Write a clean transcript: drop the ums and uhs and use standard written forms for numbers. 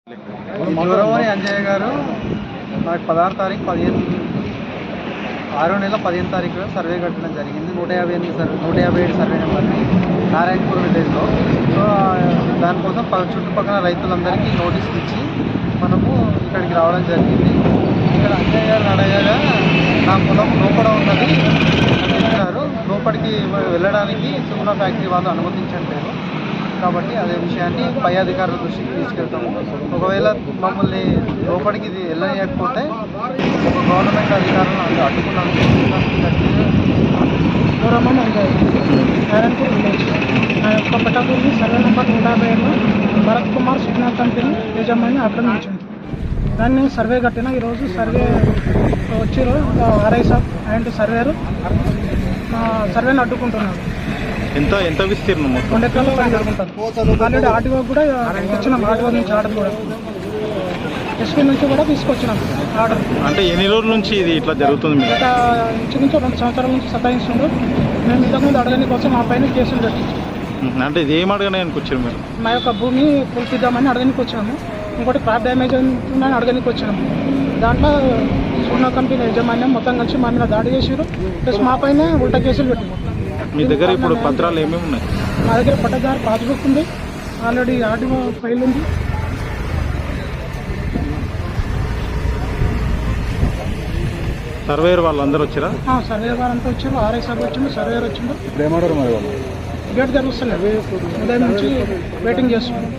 జోరవోని అంజయ్య గారు నాకు 16 తారీఖు 6వ నెల 15 తారీఖు సర్వే కట్టడం జరిగింది. 157 సర్వే నెంబర్ని నారాయణపూర్ విలేజ్లో. సో దానికోసం చుట్టుపక్కల రైతులందరికీ నోటీసులు ఇచ్చి మనము ఇక్కడికి రావడం జరిగింది. ఇక్కడ అంజయ్య గారు అడగగా నా పొలం లోపల ఉన్నది అని చెప్పినారు. లోపలికి వెళ్ళడానికి సుగుణ ఫ్యాక్టరీ వాళ్ళు అనుమతించట్లేదు. కాబట్టి అదే విషయాన్ని పై అధికారుల దృష్టికి తీసుకెళ్తాము. ఒకవేళ మమ్మల్ని లోపలికి ఇది వెళ్ళలేకపోతే గవర్నమెంట్ అధికారులను అడ్డుకున్నాను. గౌరవం నారాయణపూర్ విలేజ్ నా యొక్క పటాపూర్ని సర్వే నెంబర్ 157లో భరత్ కుమార్ సుగుణ కంపెనీ యజమాని ఆక్రమించింది. దాన్ని సర్వే కట్టిన ఈరోజు సర్వే వచ్చారు ఆర్ఐ సాబ్ అండ్ సర్వేరు సర్వేని అడ్డుకుంటున్నారు. ఎంత విస్తీర్ణం? 2 ఎకరాలు పైన జరుగుతుంది. ఆల్రెడీ ఆర్టీఓ కూడా ఇచ్చినాం. ఆర్టీఓ నుంచి ఆర్డర్ కూడా ఎస్పీ నుంచి కూడా తీసుకొచ్చినాం ఆర్డర్. అంటే ఎన్ని రోజుల నుంచి ఇది ఇట్లా జరుగుతుంది? గత నుంచి 2 సంవత్సరాల నుంచి సతాయిస్తుండ్రు. మేము ఇంతకుముందు అడగని కోసం మా పైన కేసులు పెట్టించాం. అంటే ఇది ఏం అడగడానికి వచ్చారు మీరు? మా యొక్క భూమి కుల్పిద్దామని అడగనికి వచ్చాము. ఇంకోటి క్రాప్ డ్యామేజ్ ఉందని అడగనికి వచ్చాము. దాంట్లో సుగుణ కంపెనీ యజమాన్యం మొత్తం కలిసి మా మీద దాడి చేసారు. ప్లస్ మా పైన ఉల్టా కేసులు పెట్టాము. మీ దగ్గర ఇప్పుడు పత్రాలు ఏమేమి ఉన్నాయి? మా దగ్గర పట్టదారు పాస్బుక్ ఉంది, ఆల్రెడీ ఆర్టీఓ ఫైల్ ఉంది. సర్వేయర్ వాళ్ళందరూ వచ్చారా? సర్వేయర్ వారంతా వచ్చారు. ఆర్ఐ సాబ్ వచ్చిండు, సర్వేయర్ వచ్చిండు. ఇప్పుడు ఏమంటారు మరి వాళ్ళు? గేట్ జరుగుతున్నాయి. ఉదయం నుంచి వెయిటింగ్ చేస్తున్నాం.